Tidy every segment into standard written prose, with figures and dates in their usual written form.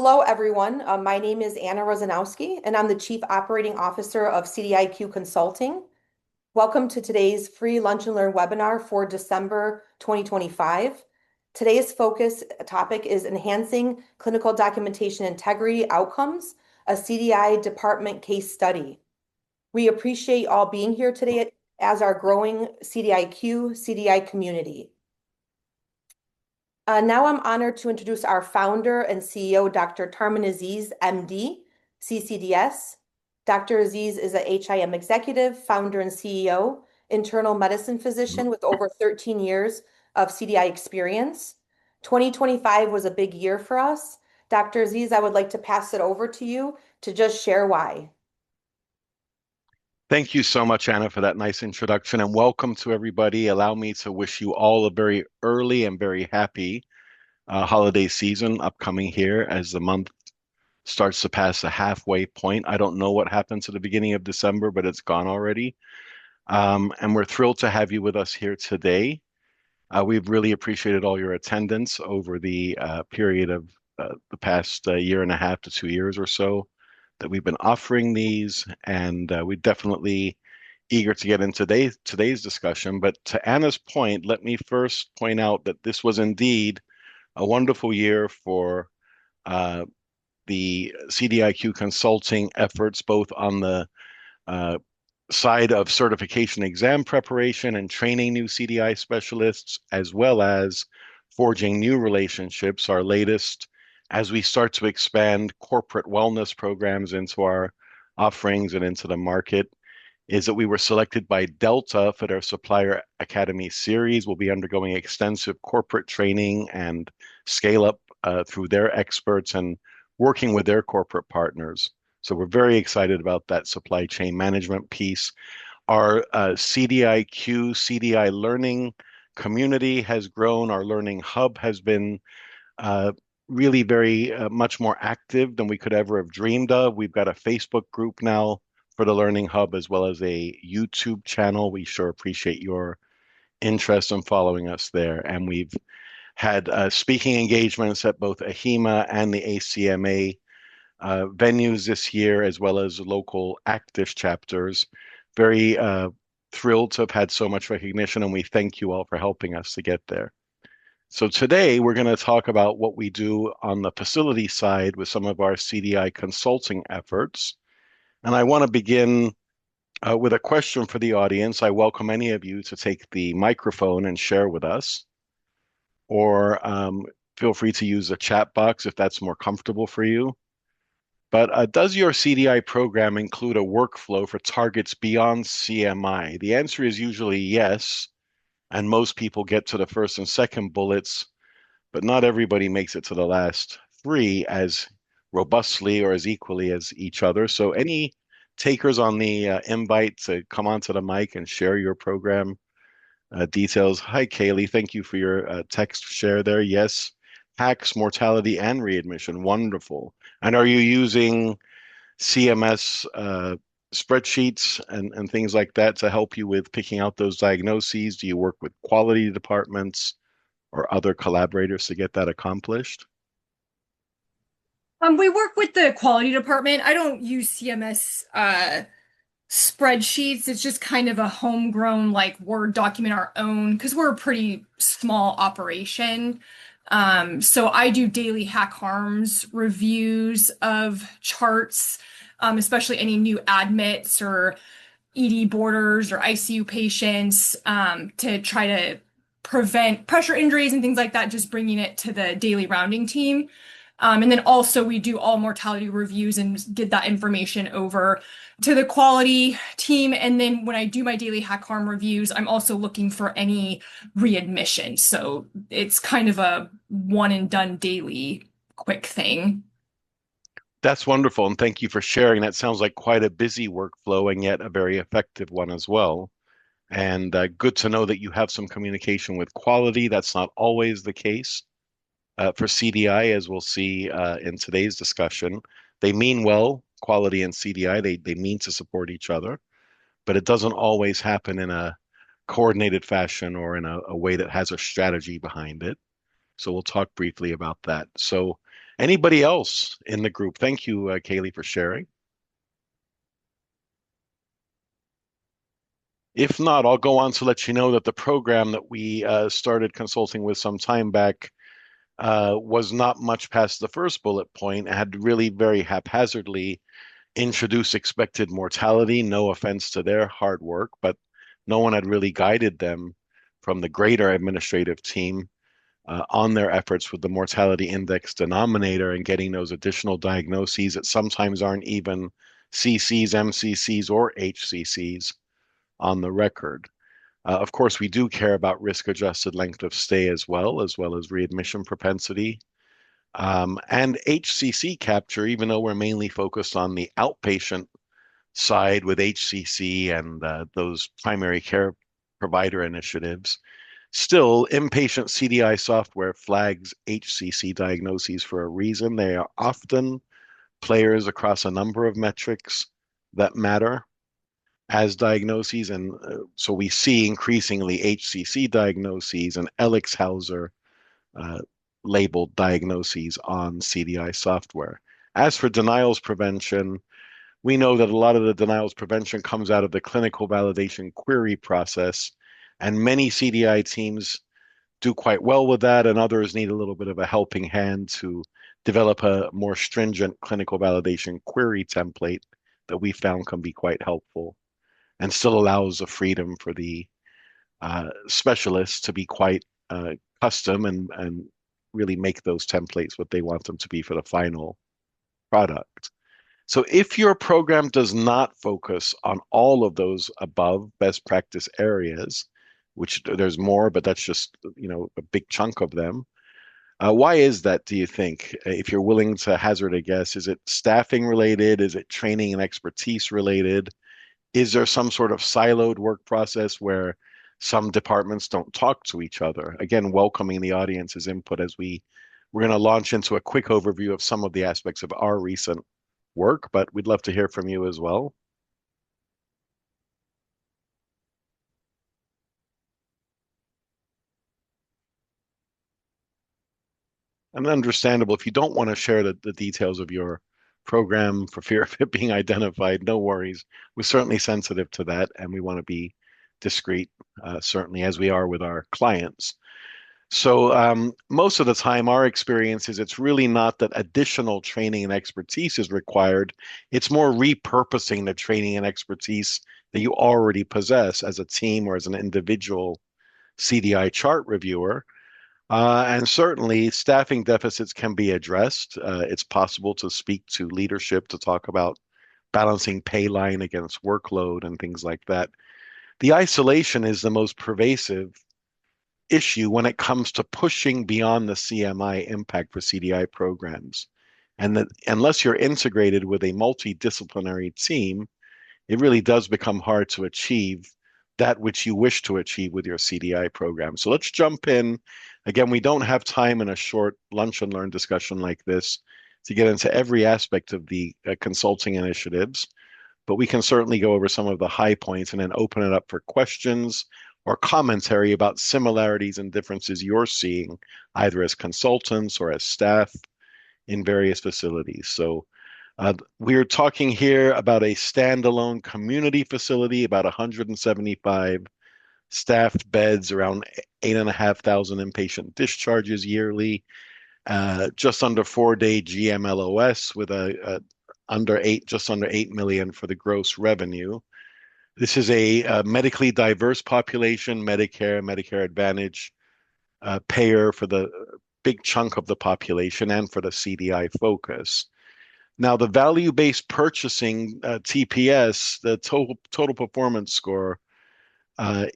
Hello, everyone. My name is Anna Rozanowski, and I'm the Chief Operating Officer of CDIQ Consulting. Welcome to today's free Lunch and Learn webinar for December 2025. Today's focus topic is Enhancing Clinical Documentation Integrity Outcomes, a CDI department case study. We appreciate all being here today as our growing CDIQ, CDI community. Now I'm honored to introduce our founder and CEO, Dr. Tarman Aziz, MD, CCDS. Dr. Aziz is a HIM executive, founder and CEO, internal medicine physician with over 13 years of CDI experience. 2025 was a big year for us. Dr. Aziz, I would like to pass it over to you to just share why. Thank you so much, Anna, for that nice introduction, and welcome to everybody. Allow me to wish you all a very early and very happy holiday season upcoming here as the month starts to pass the halfway point. I don't know what happened to the beginning of December, but it's gone already. And we're thrilled to have you with us here today. We've really appreciated all your attendance over the period of the past year and a half to 2 years or so that we've been offering these, and we're definitely eager to get into today's discussion. But to Anna's point, let me first point out that this was indeed a wonderful year for the CDIQ consulting efforts, both on the side of certification exam preparation and training new CDI specialists, as well as forging new relationships. Our latest, as we start to expand corporate wellness programs into our offerings and into the market, is that we were selected by Delta for their Supplier Academy series. We'll be undergoing extensive corporate training and scale up through their experts and working with their corporate partners. So we're very excited about that supply chain management piece. Our CDIQ, CDI learning community has grown. Our learning hub has been really very much more active than we could ever have dreamed of. We've got a Facebook group now for the Learning Hub, as well as a YouTube channel. We sure appreciate your interest in following us there. And we've had speaking engagements at both AHIMA and the ACMA venues this year, as well as local active chapters. Very thrilled to have had so much recognition, and we thank you all for helping us to get there. So today we're going to talk about what we do on the facility side with some of our CDI consulting efforts. And I want to begin with a question for the audience. I welcome any of you to take the microphone and share with us, or feel free to use the chat box if that's more comfortable for you. But does your CDI program include a workflow for targets beyond CMI? The answer is usually yes. And most people get to the first and second bullets, but not everybody makes it to the last three as robustly or as equally as each other. So any takers on the invite to come onto the mic and share your program details. Hi, Kaylee. Thank you for your text share there. Yes. HACS, mortality, and readmission. Wonderful. And are you using CMS spreadsheets and things like that to help you with picking out those diagnoses? Do you work with quality departments or other collaborators to get that accomplished? We work with the quality department. I don't use CMS spreadsheets. It's just kind of a homegrown, like Word document our own, because we're a pretty small operation. So I do daily hack harms reviews of charts, especially any new admits or ED boarders or ICU patients, to try to prevent pressure injuries and things like that, just bringing it to the daily rounding team. And then also we do all mortality reviews and get that information over to the quality team. And then when I do my daily hack harm reviews, I'm also looking for any readmission. So it's kind of a one and done daily quick thing. That's wonderful. And thank you for sharing. That sounds like quite a busy workflow and yet a very effective one as well. And good to know that you have some communication with quality. That's not always the case. For CDI, as we'll see in today's discussion. They mean well, quality and CDI, they mean to support each other, but it doesn't always happen in a coordinated fashion or in a way that has a strategy behind it. So we'll talk briefly about that. So Anybody else in the group? Thank you, Kaylee, for sharing. If not, I'll go on to let you know that the program that we started consulting with some time back was not much past the first bullet point. It had really very haphazardly introduced expected mortality. No offense to their hard work, but no one had really guided them from the greater administrative team on their efforts with the mortality index denominator and getting those additional diagnoses that sometimes aren't even CCs, MCCs, or HCCs on the record. Of course, we do care about risk-adjusted length of stay as well as readmission propensity. And HCC capture, even though we're mainly focused on the outpatient side with HCC and those primary care provider initiatives, still, inpatient CDI software flags HCC diagnoses for a reason. They are often players across a number of metrics that matter as diagnoses. And so we see increasingly HCC diagnoses and Elixhauser labeled diagnoses on CDI software. As for denials prevention, we know that a lot of the denials prevention comes out of the clinical validation query process, and many CDI teams do quite well with that, and others need a little bit of a helping hand to develop a more stringent clinical validation query template that we found can be quite helpful and still allows the freedom for the specialists to be quite custom and really make those templates what they want them to be for the final product. So if your program does not focus on all of those above best practice areas, which there's more, but that's just, a big chunk of them. Why is that, do you think? If you're willing to hazard a guess, is it staffing related? Is it training and expertise related? Is there some sort of siloed work process where some departments don't talk to each other? Again, welcoming the audience's input as we're going to launch into a quick overview of some of the aspects of our recent work, but we'd love to hear from you as well. And understandable if you don't want to share the details of your program for fear of it being identified, no worries. We're certainly sensitive to that, and we want to be discreet, certainly as we are with our clients. So most of the time, our experience is it's really not that additional training and expertise is required. It's more repurposing the training and expertise that you already possess as a team or as an individual CDI chart reviewer. And certainly, staffing deficits can be addressed. It's possible to speak to leadership to talk about balancing pay line against workload and things like that. The isolation is the most pervasive issue when it comes to pushing beyond the CMI impact for CDI programs. And that unless you're integrated with a multidisciplinary team, it really does become hard to achieve that which you wish to achieve with your CDI program. So let's jump in. Again, we don't have time in a short lunch and learn discussion like this to get into every aspect of the consulting initiatives, but we can certainly go over some of the high points and then open it up for questions or commentary about similarities and differences you're seeing either as consultants or as staff in various facilities. So we're talking here about a standalone community facility, about 175 staffed beds, around 8,500 inpatient discharges yearly, just under 4-day GMLOS with just under 8 million for the gross revenue. This is a medically diverse population, Medicare Advantage payer for the big chunk of the population and for the CDI focus. Now, the value-based purchasing TPS, the total performance score,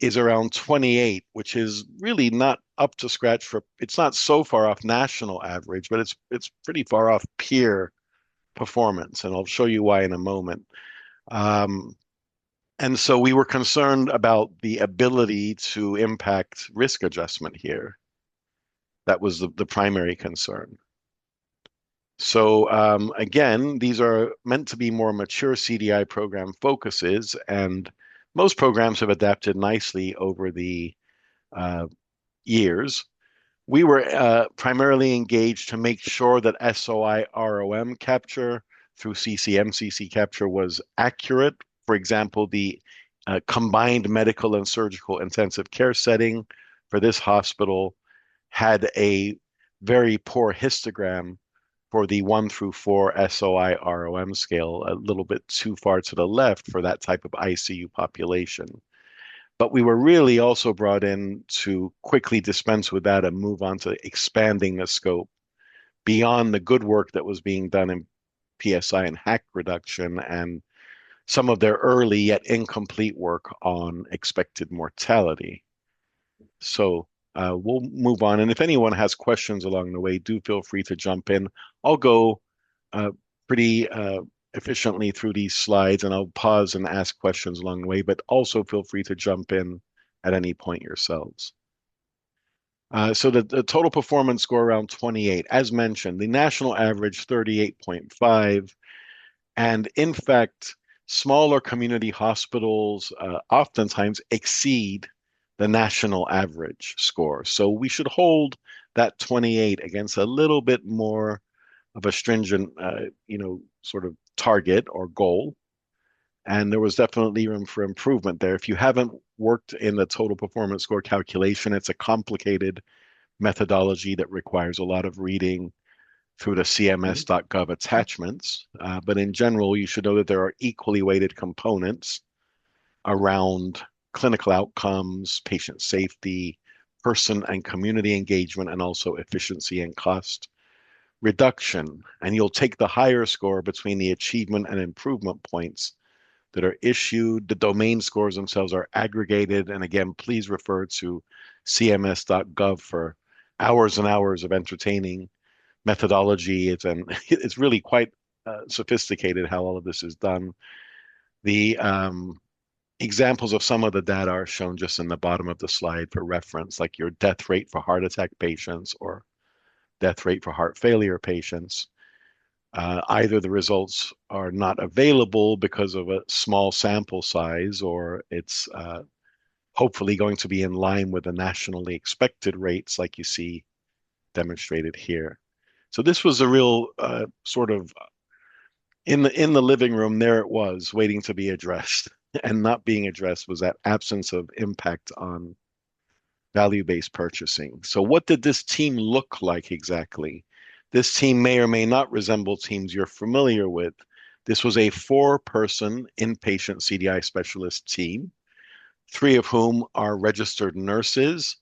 is around 28, which is really not up to scratch it's not so far off national average, but it's pretty far off peer performance, and I'll show you why in a moment. And so we were concerned about the ability to impact risk adjustment here. That was the primary concern. So again, these are meant to be more mature CDI program focuses, and most programs have adapted nicely over the years. We were primarily engaged to make sure that SOI ROM capture through CCMCC capture was accurate. For example, the combined medical and surgical intensive care setting for this hospital had a very poor histogram for the 1 through 4 SOI ROM scale, a little bit too far to the left for that type of ICU population. But we were really also brought in to quickly dispense with that and move on to expanding the scope beyond the good work that was being done in PSI and hack reduction and some of their early yet incomplete work on expected mortality. So we'll move on. And if anyone has questions along the way, do feel free to jump in. I'll go pretty efficiently through these slides, and I'll pause and ask questions along the way, but also feel free to jump in at any point yourselves. So the total performance score around 28. As mentioned, the national average 38.5. And in fact, smaller community hospitals oftentimes exceed the national average score. So we should hold that 28 against a little bit more of a stringent, sort of target or goal. And there was definitely room for improvement there. If you haven't worked in the total performance score calculation, it's a complicated methodology that requires a lot of reading through the cms.gov attachments. But in general, you should know that there are equally weighted components around clinical outcomes, patient safety, person and community engagement, and also efficiency and cost reduction. And you'll take the higher score between the achievement and improvement points that are issued. The domain scores themselves are aggregated. And again, please refer to cms.gov for hours and hours of entertaining methodology. It's really quite sophisticated how all of this is done. The examples of some of the data are shown just in the bottom of the slide for reference, like your death rate for heart attack patients or death rate for heart failure patients. Either the results are not available because of a small sample size, or it's hopefully going to be in line with the nationally expected rates like you see demonstrated here. So this was a real sort of in the living room, there it was waiting to be addressed. And not being addressed was that absence of impact on value-based purchasing. So what did this team look like exactly? This team may or may not resemble teams you're familiar with. This was a 4-person inpatient CDI specialist team, 3 of whom are registered nurses,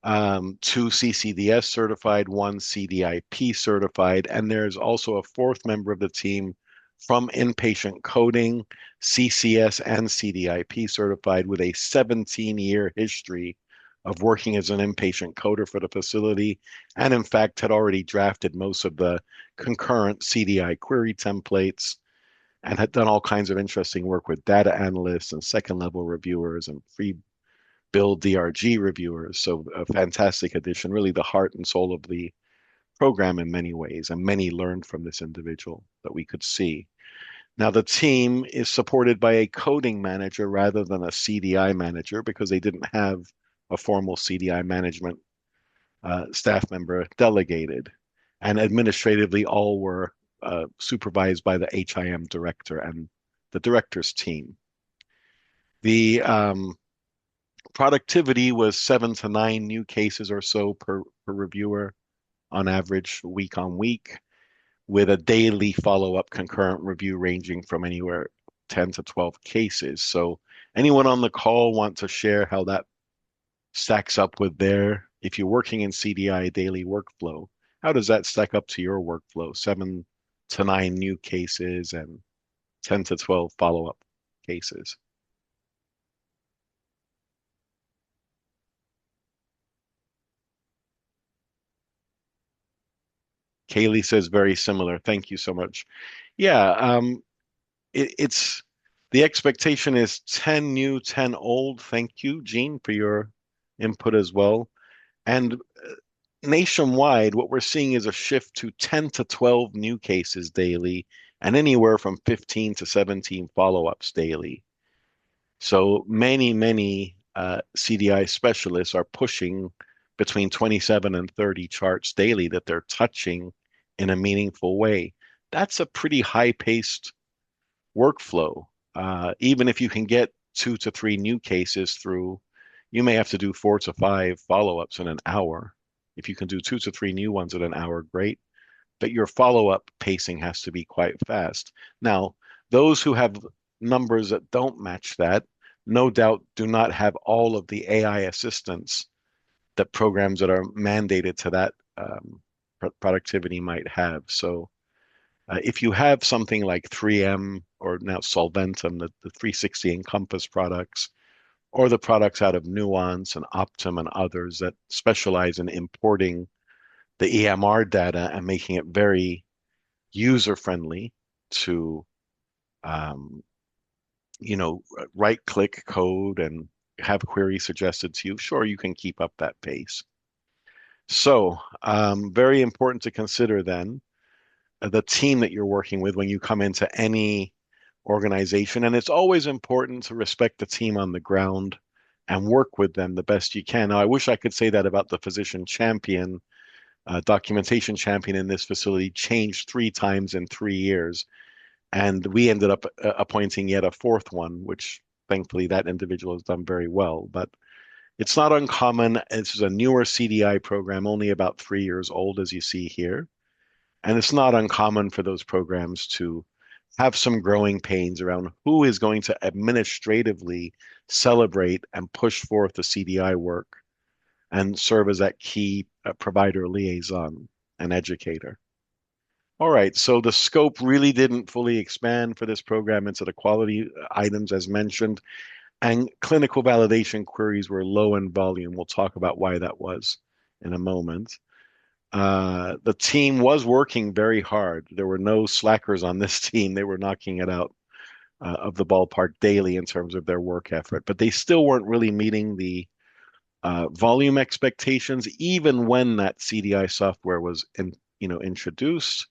2 CCDS certified, 1 CDIP certified, and there's also a 4th member of the team from inpatient coding, CCS and CDIP certified with a 17-year history of working as an inpatient coder for the facility, and in fact had already drafted most of the concurrent CDI query templates and had done all kinds of interesting work with data analysts and second-level reviewers and pre-build DRG reviewers. So a fantastic addition, really the heart and soul of the program in many ways, and many learned from this individual that we could see. Now, the team is supported by a coding manager rather than a CDI manager because they didn't have a formal CDI management staff member delegated. And administratively, all were supervised by the HIM director and the director's team. The productivity was 7 to 9 new cases or so per reviewer on average week on week, with a daily follow-up concurrent review ranging from anywhere 10 to 12 cases. So anyone on the call want to share how that stacks up with if you're working in CDI daily workflow, how does that stack up to your workflow? 7 to 9 new cases and 10 to 12 follow-up cases. Kaylee says very similar. Thank you so much. Yeah, it's the expectation is 10 new, 10 old. Thank you, Jean, for your input as well. And nationwide, what we're seeing is a shift to 10 to 12 new cases daily and anywhere from 15 to 17 follow-ups daily. So many CDI specialists are pushing between 27 and 30 charts daily that they're touching in a meaningful way. That's a pretty high-paced workflow. Even if you can get 2 to 3 new cases through, you may have to do 4 to 5 follow-ups in an hour. If you can do 2 to 3 new ones in an hour, great. But your follow-up pacing has to be quite fast. Now, those who have numbers that don't match that, no doubt do not have all of the AI assistance that programs that are mandated to that productivity might have. So if you have something like 3M or now Solventum, the 360 Encompass products, or the products out of Nuance and Optum and others that specialize in importing the EMR data and making it very user-friendly to, um, right-click code and have queries suggested to you, sure, you can keep up that pace. So, very important to consider then the team that you're working with when you come into any organization. And it's always important to respect the team on the ground and work with them the best you can. Now, I wish I could say that about the physician champion. Documentation champion in this facility changed 3 times in 3 years. And we ended up appointing yet a fourth one, which thankfully that individual has done very well. But it's not uncommon. This is a newer CDI program, only about 3 years old, as you see here. And it's not uncommon for those programs to have some growing pains around who is going to administratively celebrate and push forth the CDI work and serve as that key provider liaison and educator. All right, so the scope really didn't fully expand for this program into the quality items as mentioned, and clinical validation queries were low in volume. We'll talk about why that was in a moment. The team was working very hard. There were no slackers on this team. They were knocking it out of the ballpark daily in terms of their work effort, but they still weren't really meeting the volume expectations, even when that CDI software was introduced.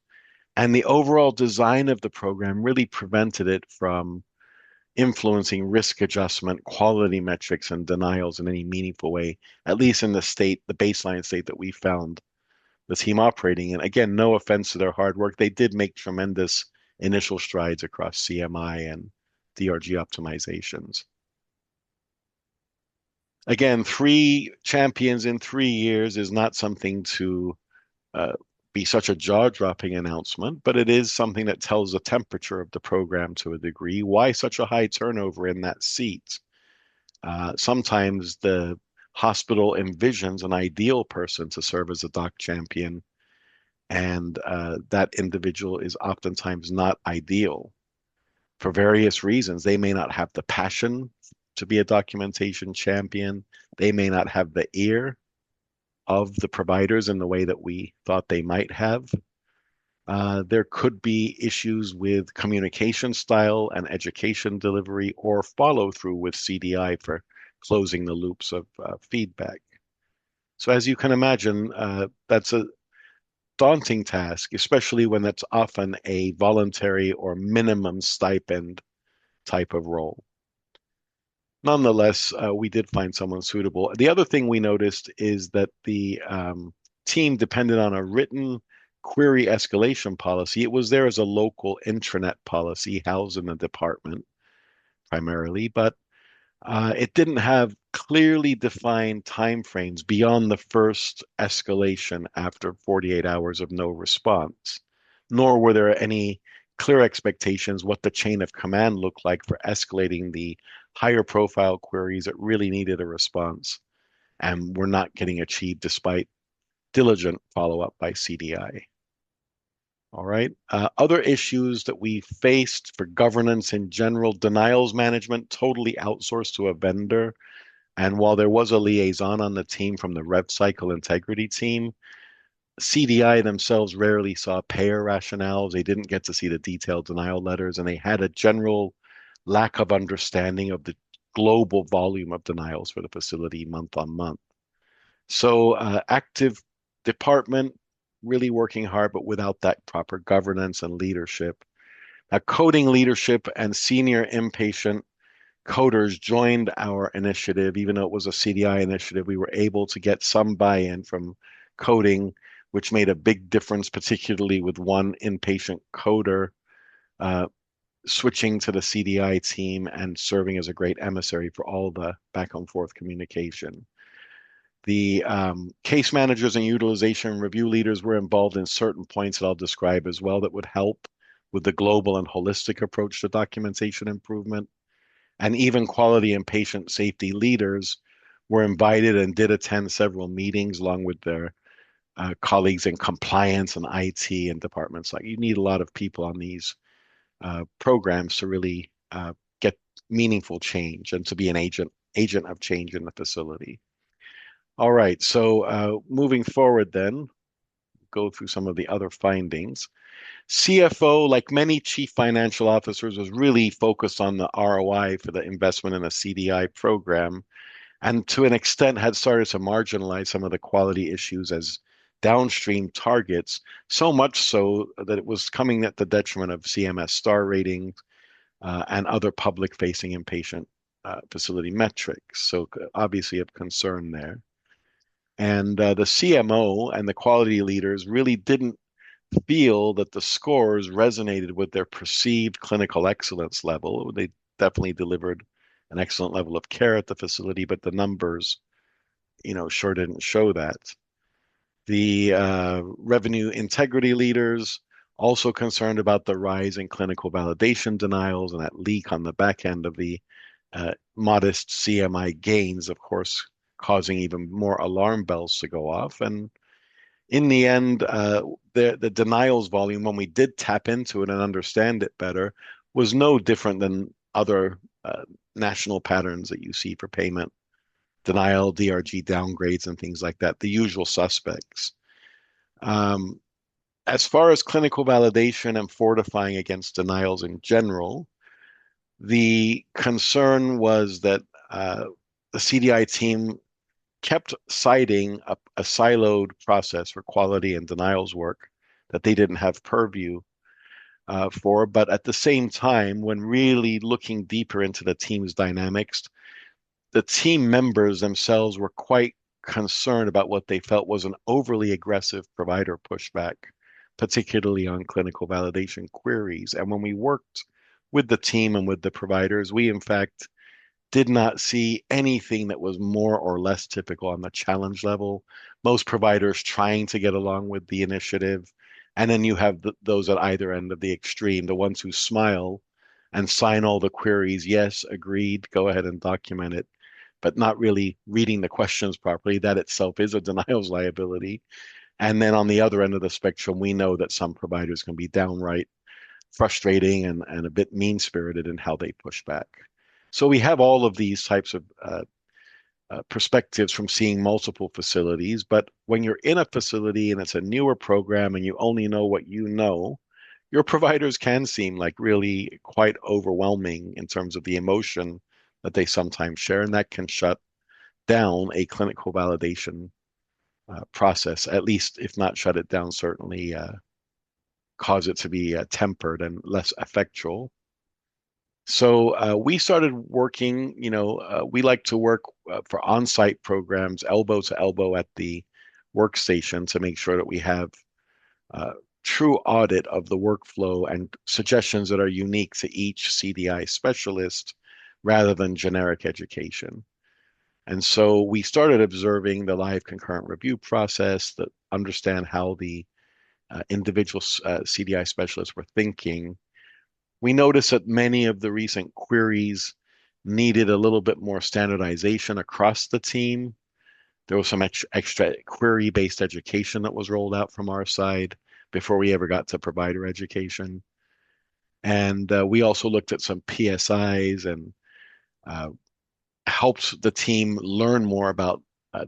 And the overall design of the program really prevented it from influencing risk adjustment, quality metrics, and denials in any meaningful way, at least in the baseline state that we found the team operating in. Again, no offense to their hard work. They did make tremendous initial strides across CMI and DRG optimizations. Again, 3 champions in 3 years is not something to be such a jaw-dropping announcement, but it is something that tells the temperature of the program to a degree. Why such a high turnover in that seat? Sometimes the hospital envisions an ideal person to serve as a doc champion, and that individual is oftentimes not ideal for various reasons. They may not have the passion to be a documentation champion. They may not have the ear of the providers in the way that we thought they might have. There could be issues with communication style and education delivery or follow through with CDI for closing the loops of feedback. So as you can imagine, that's a daunting task, especially when that's often a voluntary or minimum stipend type of role. Nonetheless, we did find someone suitable. The other thing we noticed is that the team depended on a written query escalation policy. It was there as a local intranet policy housed in the department primarily, but it didn't have clearly defined timeframes beyond the first escalation after 48 hours of no response, nor were there any clear expectations what the chain of command looked like for escalating the higher profile queries that really needed a response and were not getting achieved despite diligent follow-up by CDI. All right. Other issues that we faced for governance in general, denials management totally outsourced to a vendor. And while there was a liaison on the team from the rev cycle integrity team, CDI themselves rarely saw payer rationales. They didn't get to see the detailed denial letters, and they had a general lack of understanding of the global volume of denials for the facility month on month. So active department, really working hard, but without that proper governance and leadership. Now, coding leadership and senior inpatient coders joined our initiative, even though it was a CDI initiative, we were able to get some buy-in from coding, which made a big difference, particularly with one inpatient coder uh, switching to the CDI team and serving as a great emissary for all the back and forth communication. The case managers and utilization review leaders were involved in certain points that I'll describe as well that would help with the global and holistic approach to documentation improvement. And even quality and patient safety leaders were invited and did attend several meetings along with their colleagues in compliance and IT and departments. Like you need a lot of people on these programs to really get meaningful change and to be an agent of change in the facility. All right, so moving forward then, go through some of the other findings. CFO, like many chief financial officers, was really focused on the ROI for the investment in a CDI program, and to an extent had started to marginalize some of the quality issues as downstream targets, so much so that it was coming at the detriment of CMS star ratings and other public-facing inpatient facility metrics. So obviously of concern there. And the CMO and the quality leaders really didn't feel that the scores resonated with their perceived clinical excellence level. They definitely delivered an excellent level of care at the facility, but the numbers, sure didn't show that. The revenue integrity leaders also concerned about the rise in clinical validation denials and that leak on the back end of the modest CMI gains, of course, causing even more alarm bells to go off. And in the end, the denials volume, when we did tap into it and understand it better, was no different than other national patterns that you see for payment denial, DRG downgrades, and things like that, the usual suspects. As far as clinical validation and fortifying against denials in general, the concern was that the CDI team kept citing a siloed process for quality and denials work that they didn't have purview for. But at the same time, when really looking deeper into the team's dynamics, the team members themselves were quite concerned about what they felt was an overly aggressive provider pushback, particularly on clinical validation queries. And when we worked with the team and with the providers, we in fact did not see anything that was more or less typical on the challenge level. Most providers trying to get along with the initiative. And then you have those at either end of the extreme, the ones who smile and sign all the queries. Yes, agreed, go ahead and document it, but not really reading the questions properly. That itself is a denials liability. And then on the other end of the spectrum, we know that some providers can be downright frustrating and a bit mean-spirited in how they push back. So we have all of these types of perspectives from seeing multiple facilities. But when you're in a facility and it's a newer program and you only know what you know, your providers can seem like really quite overwhelming in terms of the emotion that they sometimes share, and that can shut down a clinical validation process, at least if not shut it down, certainly cause it to be tempered and less effectual. So we started working, we like to work for on-site programs, elbow to elbow at the workstation to make sure that we have true audit of the workflow and suggestions that are unique to each CDI specialist rather than generic education. And so we started observing the live concurrent review process that understand how the individual CDI specialists were thinking. We noticed that many of the recent queries needed a little bit more standardization across the team. There was some extra query-based education that was rolled out from our side before we ever got to provider education. And we also looked at some PSIs and helped the team learn more about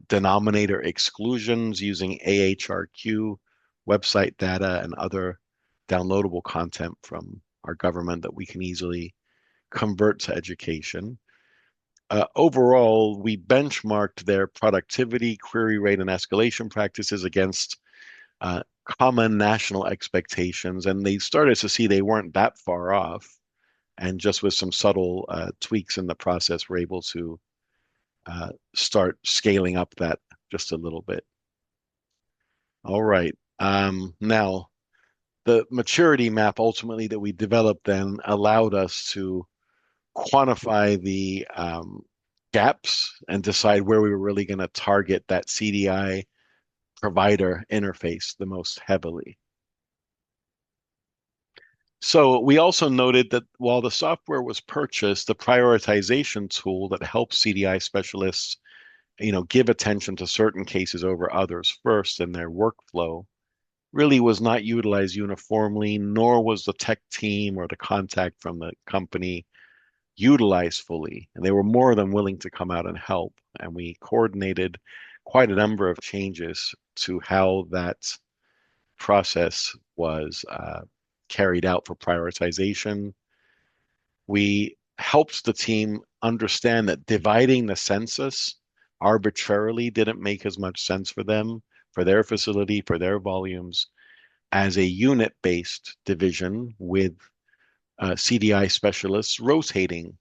denominator exclusions using AHRQ website data and other downloadable content from our government that we can easily convert to education. Overall, we benchmarked their productivity, query rate, and escalation practices against common national expectations, and they started to see they weren't that far off. And just with some subtle tweaks in the process, we're able to start scaling up that just a little bit. All right. Now, the maturity map ultimately that we developed then allowed us to quantify the gaps and decide where we were really going to target that CDI provider interface the most heavily. So we also noted that while the software was purchased, the prioritization tool that helps CDI specialists, give attention to certain cases over others first in their workflow really was not utilized uniformly, nor was the tech team or the contact from the company utilized fully. And they were more than willing to come out and help. And we coordinated quite a number of changes to how that process was carried out for prioritization. We helped the team understand that dividing the census arbitrarily didn't make as much sense for them, for their facility, for their volumes, as a unit-based division with CDI specialists rotating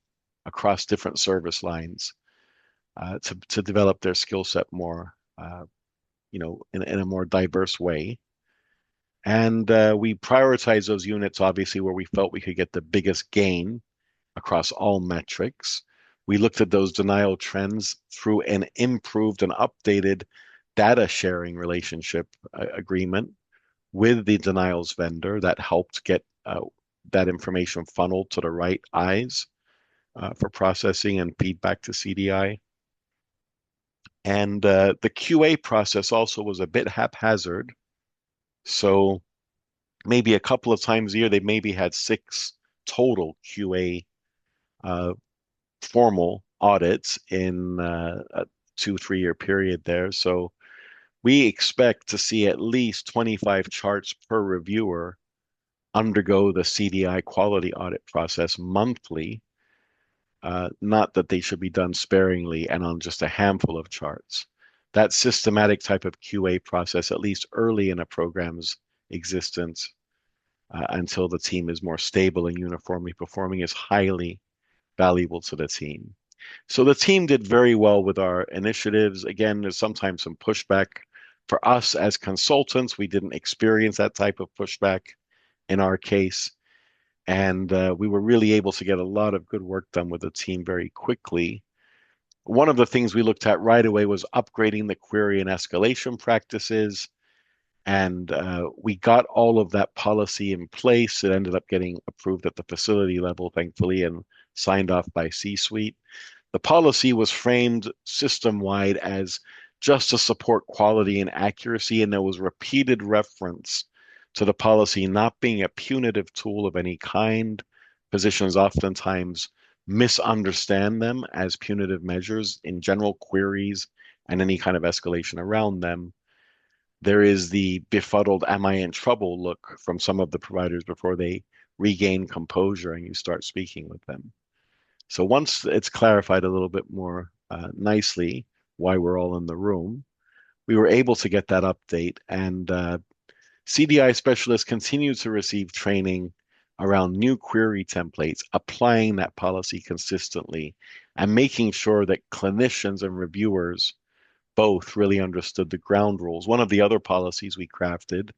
across different service lines to develop their skill set more, in a more diverse way. And we prioritize those units, obviously, where we felt we could get the biggest gain across all metrics. We looked at those denial trends through an improved and updated data sharing relationship agreement with the denials vendor that helped get that information funneled to the right eyes for processing and feedback to CDI. And the QA process also was a bit haphazard. So maybe a couple of times a year, they maybe had 6 total QA formal audits in a 2-3 year period there. So we expect to see at least 25 charts per reviewer undergo the CDI quality audit process monthly. Not that they should be done sparingly and on just a handful of charts. That systematic type of QA process, at least early in a program's existence, until the team is more stable and uniformly performing, is highly valuable to the team. So the team did very well with our initiatives. Again, there's sometimes some pushback. For us as consultants, we didn't experience that type of pushback in our case. And we were really able to get a lot of good work done with the team very quickly. One of the things we looked at right away was upgrading the query and escalation practices. And we got all of that policy in place. It ended up getting approved at the facility level, thankfully, and signed off by C-suite. The policy was framed system-wide as just to support quality and accuracy, and there was repeated reference to the policy not being a punitive tool of any kind. Physicians oftentimes misunderstand them as punitive measures in general queries and any kind of escalation around them. There is the befuddled, am I in trouble look from some of the providers before they regain composure and you start speaking with them. So once it's clarified a little bit more nicely why we're all in the room, we were able to get that update, and CDI specialists continue to receive training around new query templates, applying that policy consistently, and making sure that clinicians and reviewers both really understood the ground rules. One of the other policies we crafted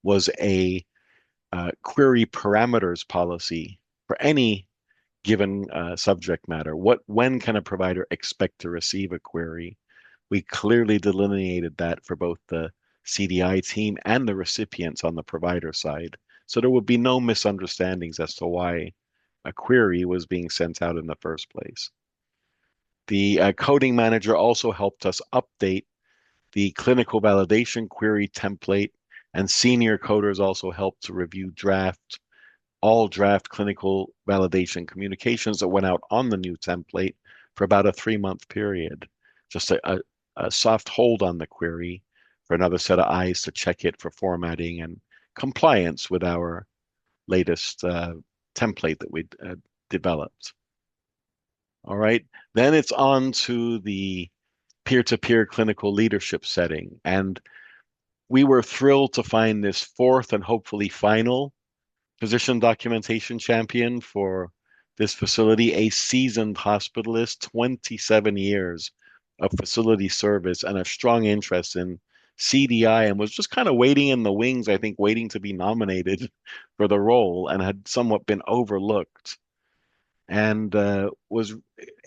was a query parameters policy for any given subject matter. When can a provider expect to receive a query? We clearly delineated that for both the CDI team and the recipients on the provider side. So there would be no misunderstandings as to why a query was being sent out in the first place. The coding manager also helped us update the clinical validation query template, and senior coders also helped to review all draft clinical validation communications that went out on the new template for about a 3-month period. Just a soft hold on the query for another set of eyes to check it for formatting and compliance with our latest template that we developed. All right, then it's on to the peer-to-peer clinical leadership setting. And we were thrilled to find this 4th and hopefully final physician documentation champion for this facility, a seasoned hospitalist, 27 years of facility service and a strong interest in CDI, and was just kind of waiting in the wings, I think, waiting to be nominated for the role, and had somewhat been overlooked, and was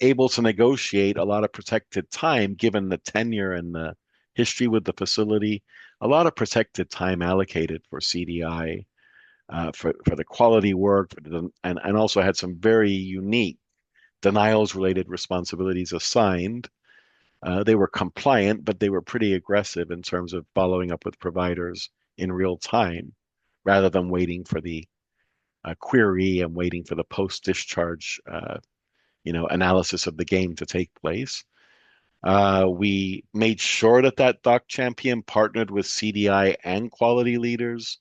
able to negotiate a lot of protected time given the tenure and the history with the facility, a lot of protected time allocated for CDI, for the quality work, and also had some very unique denials related responsibilities assigned. They were compliant, but they were pretty aggressive in terms of following up with providers in real time rather than waiting for the query and waiting for the post-discharge analysis of the game to take place. We made sure that doc champion partnered with CDI and quality leaders.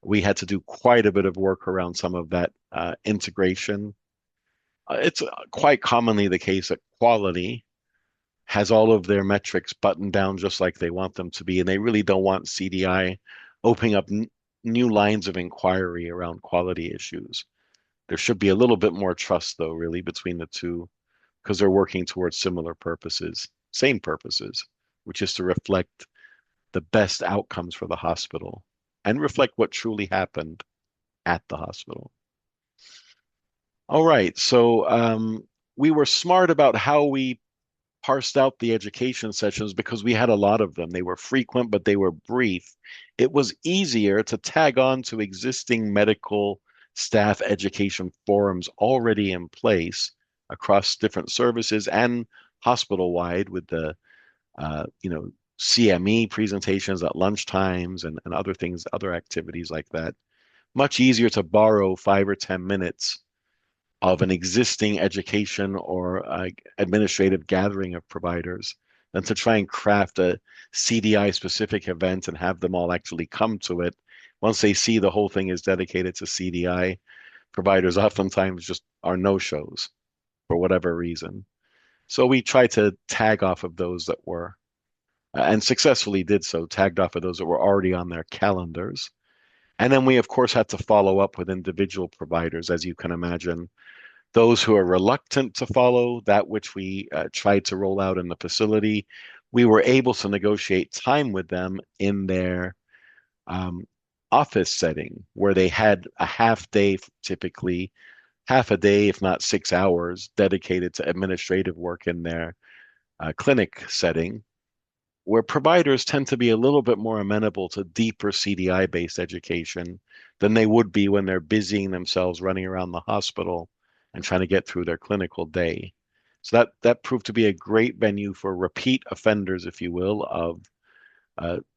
We had to do quite a bit of work around some of that integration. It's quite commonly the case that quality has all of their metrics buttoned down just like they want them to be, and they really don't want CDI opening up new lines of inquiry around quality issues. There should be a little bit more trust, though, really, between the two, because they're working towards similar purposes, same purposes, which is to reflect the best outcomes for the hospital and reflect what truly happened at the hospital. All right, so we were smart about how we parsed out the education sessions because we had a lot of them. They were frequent, but they were brief. It was easier to tag on to existing medical staff education forums already in place across different services and hospital-wide with the CME presentations at lunch times and other things, other activities like that. Much easier to borrow 5 or 10 minutes of an existing education or administrative gathering of providers than to try and craft a CDI specific event and have them all actually come to it. Once they see the whole thing is dedicated to CDI, providers oftentimes just are no-shows for whatever reason. So we try to tag off of those that were, and successfully did so, tagged off of those that were already on their calendars. And then we, of course, had to follow up with individual providers, as you can imagine. Those who are reluctant to follow that which we tried to roll out in the facility, we were able to negotiate time with them in their office setting where they had a half day, typically half a day, if not 6 hours, dedicated to administrative work in their clinic setting, where providers tend to be a little bit more amenable to deeper CDI-based education than they would be when they're busying themselves running around the hospital and trying to get through their clinical day. So that proved to be a great venue for repeat offenders, if you will, of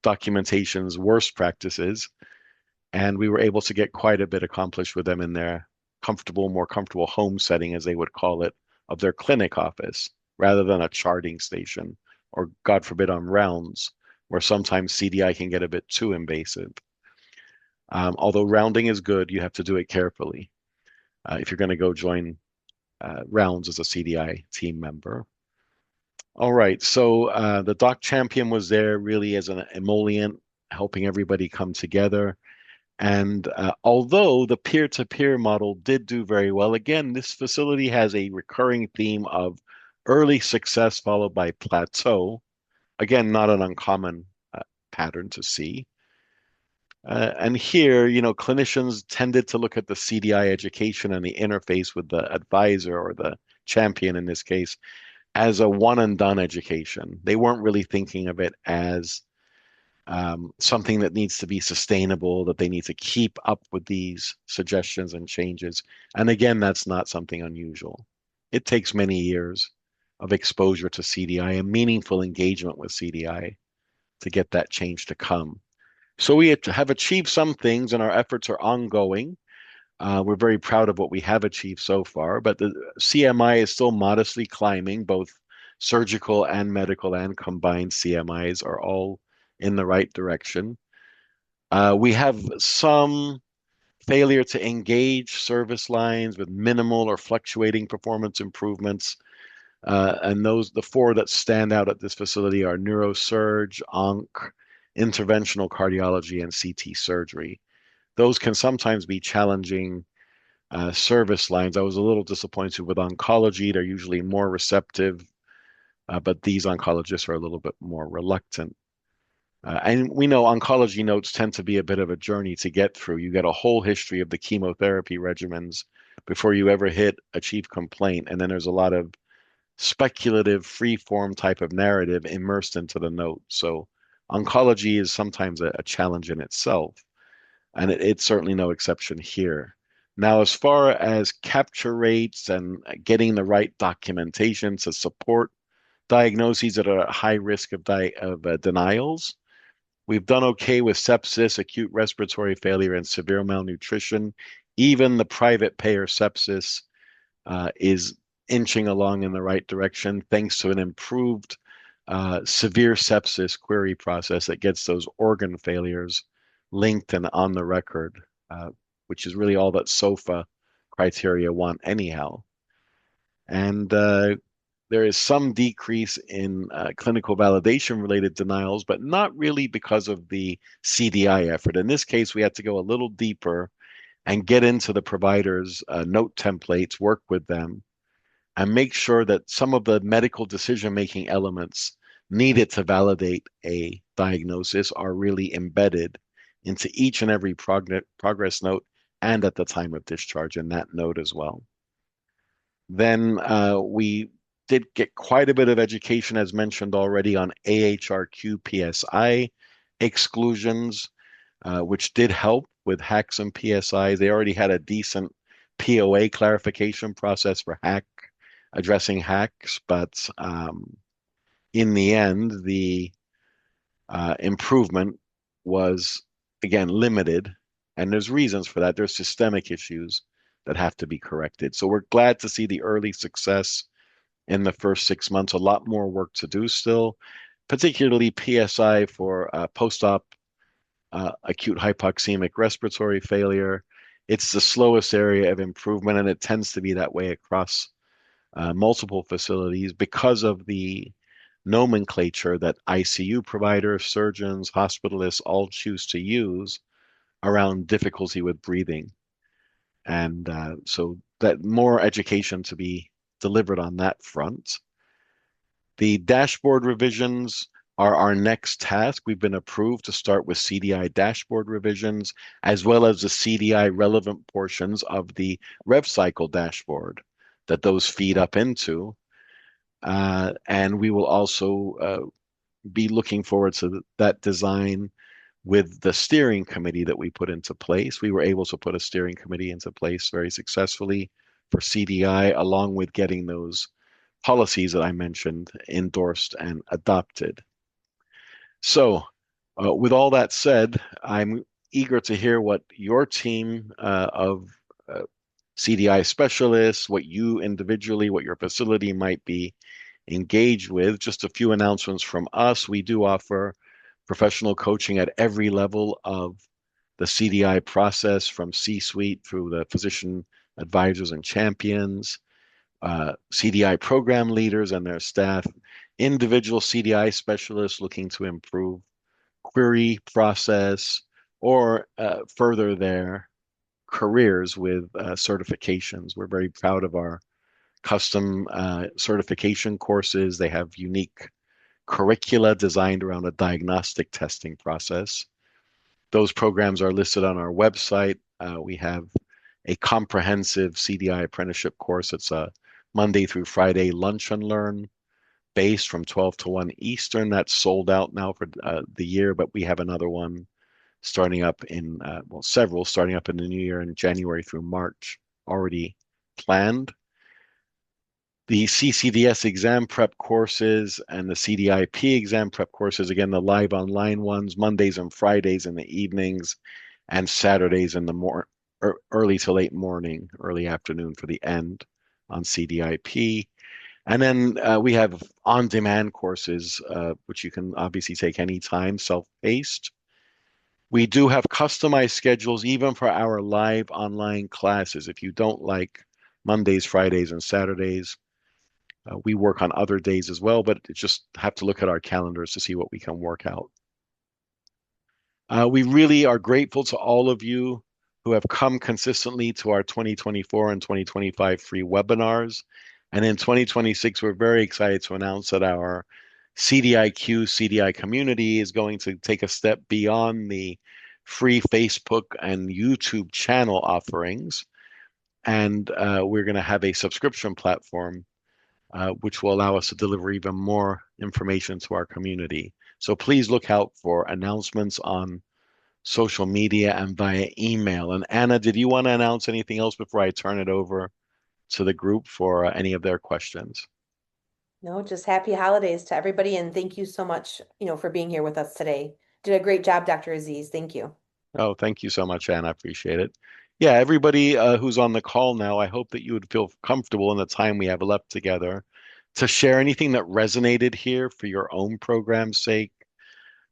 documentation's worst practices. And we were able to get quite a bit accomplished with them in their more comfortable home setting, as they would call it, of their clinic office, rather than a charting station, or God forbid on rounds, where sometimes CDI can get a bit too invasive. Although rounding is good, you have to do it carefully if you're going to go join rounds as a CDI team member. All right, so the doc champion was there really as an emollient, helping everybody come together. And although the peer-to-peer model did do very well, again, this facility has a recurring theme of early success followed by plateau. Again, not an uncommon pattern to see. And here, clinicians tended to look at the CDI education and the interface with the advisor or the champion in this case as a one and done education. They weren't really thinking of it as something that needs to be sustainable, that they need to keep up with these suggestions and changes. And again, that's not something unusual. It takes many years of exposure to CDI and meaningful engagement with CDI to get that change to come. So we have achieved some things and our efforts are ongoing. We're very proud of what we have achieved so far, but the CMI is still modestly climbing. Both surgical and medical and combined CMIs are all in the right direction. We have some failure to engage service lines with minimal or fluctuating performance improvements. And the 4 that stand out at this facility are neurosurge, onc, interventional cardiology, and CT surgery. Those can sometimes be challenging service lines. I was a little disappointed with oncology. They're usually more receptive, but these oncologists are a little bit more reluctant. And we know oncology notes tend to be a bit of a journey to get through. You get a whole history of the chemotherapy regimens before you ever hit a chief complaint. And then there's a lot of speculative, free-form type of narrative immersed into the note. So oncology is sometimes a challenge in itself, and it's certainly no exception here. Now, as far as capture rates and getting the right documentation to support diagnoses that are at high risk of denials, we've done okay with sepsis, acute respiratory failure, and severe malnutrition. Even the private payer sepsis is inching along in the right direction thanks to an improved severe sepsis query process that gets those organ failures linked and on the record, which is really all that SOFA criteria want anyhow. And there is some decrease in clinical validation related denials, but not really because of the CDI effort. In this case, we had to go a little deeper and get into the providers' note templates, work with them, and make sure that some of the medical decision-making elements needed to validate a diagnosis are really embedded into each and every progress note and at the time of discharge in that note as well. Then we did get quite a bit of education, as mentioned already, on AHRQ PSI exclusions, which did help with hacks and PSIs. They already had a decent POA clarification process for addressing hacks, but in the end, the improvement was, again, limited, and there's reasons for that. There's systemic issues that have to be corrected. So we're glad to see the early success in the first 6 months. A lot more work to do still, particularly PSI for post-op acute hypoxemic respiratory failure. It's the slowest area of improvement, and it tends to be that way across multiple facilities because of the nomenclature that ICU providers, surgeons, hospitalists all choose to use around difficulty with breathing. And so that more education to be delivered on that front. The dashboard revisions are our next task. We've been approved to start with CDI dashboard revisions, as well as the CDI relevant portions of the rev cycle dashboard that those feed up into. And we will also be looking forward to that design with the steering committee that we put into place. We were able to put a steering committee into place very successfully for CDI, along with getting those policies that I mentioned endorsed and adopted. So with all that said, I'm eager to hear what your team of CDI specialists, what you individually, what your facility might be engaged with. Just a few announcements from us. We do offer professional coaching at every level of the CDI process, from C-suite through the physician advisors and champions, CDI program leaders and their staff, individual CDI specialists looking to improve query process or further their careers with certifications. We're very proud of our custom certification courses. They have unique curricula designed around a diagnostic testing process. Those programs are listed on our website. We have a comprehensive CDI apprenticeship course. It's a Monday through Friday lunch and learn based from 12 to 1 Eastern. That's sold out now for the year, but we have another one starting up in, several starting up in the new year in January through March already planned. The CCDS exam prep courses and the CDIP exam prep courses, again, the live online ones, Mondays and Fridays in the evenings and Saturdays in the early to late morning, early afternoon for the end on CDIP. And then we have on-demand courses, which you can obviously take anytime, self-paced. We do have customized schedules even for our live online classes. If you don't like Mondays, Fridays, and Saturdays, we work on other days as well, but just have to look at our calendars to see what we can work out. We really are grateful to all of you who have come consistently to our 2024 and 2025 free webinars. And in 2026, we're very excited to announce that our CDIQ CDI community is going to take a step beyond the free Facebook and YouTube channel offerings. And we're going to have a subscription platform, which will allow us to deliver even more information to our community. So please look out for announcements on social media and via email. And Anna, did you want to announce anything else before I turn it over to the group for any of their questions? No, just happy holidays to everybody, and thank you so much, for being here with us today. Did a great job, Dr. Aziz. Thank you. Oh, thank you so much, Anna. I appreciate it. Yeah, everybody who's on the call now, I hope that you would feel comfortable in the time we have left together to share anything that resonated here for your own program's sake,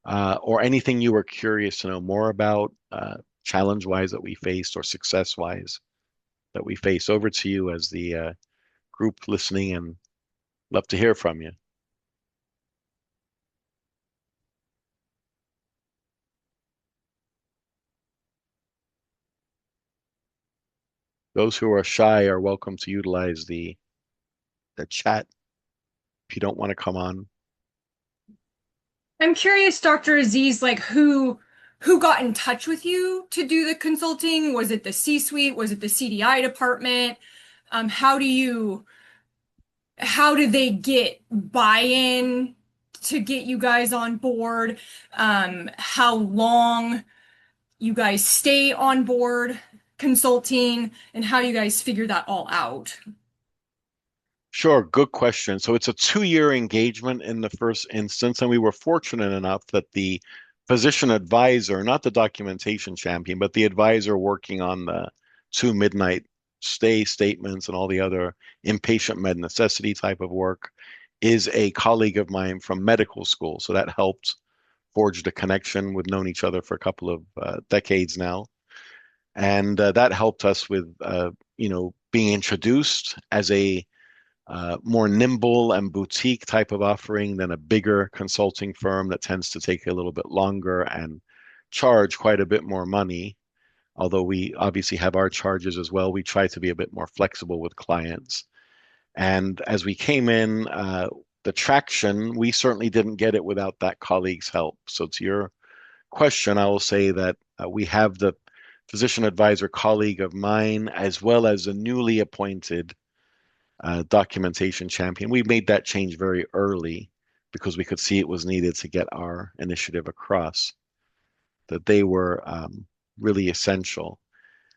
or anything you were curious to know more about, challenge-wise that we faced or success-wise that we face. Over to you as the group listening, and love to hear from you. Those who are shy are welcome to utilize the chat if you don't want to come on. I'm curious, Dr. Aziz, like who got in touch with you to do the consulting? Was it the C-suite? Was it the CDI department? How do they get buy-in to get you guys on board? How long you guys stay on board consulting, and how you guys figure that all out? Sure, good question. So it's a 2-year engagement in the first instance, and we were fortunate enough that the physician advisor, not the documentation champion, but the advisor working on the 2 midnight stay statements and all the other inpatient med necessity type of work, is a colleague of mine from medical school. So that helped forge the connection. We've known each other for a couple of decades now. And that helped us with, being introduced as a more nimble and boutique type of offering than a bigger consulting firm that tends to take a little bit longer and charge quite a bit more money. Although we obviously have our charges as well, we try to be a bit more flexible with clients. And as we came in, the traction, we certainly didn't get it without that colleague's help. So to your question, I will say that we have the physician advisor colleague of mine, as well as a newly appointed documentation champion. We made that change very early because we could see it was needed to get our initiative across, that they were really essential.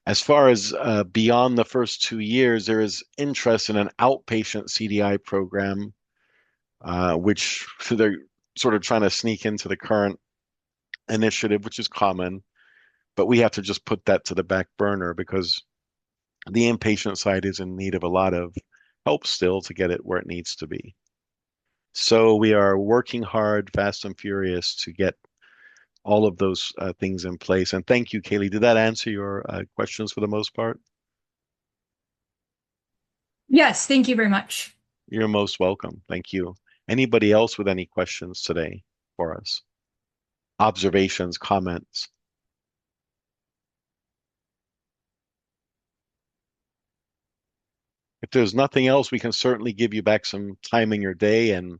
As far as beyond the first 2 years, there is interest in an outpatient CDI program, which they're sort of trying to sneak into the current initiative, which is common, but we have to just put that to the back burner because the inpatient side is in need of a lot of help still to get it where it needs to be. So we are working hard, fast and furious, to get all of those things in place. And thank you, Kaylee. Did that answer your questions for the most part? Yes, thank you very much. You're most welcome. Thank you. Anybody else with any questions today for us? Observations, comments? If there's nothing else, we can certainly give you back some time in your day and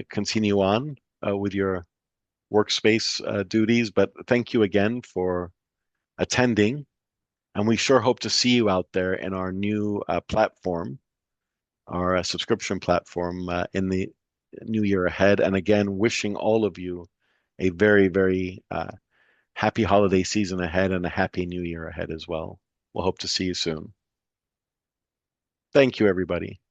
continue on with your workspace duties. But thank you again for attending. And we sure hope to see you out there in our new platform, our subscription platform in the new year ahead. And again, wishing all of you a very, very happy holiday season ahead and a happy new year ahead as well. We'll hope to see you soon. Thank you, everybody.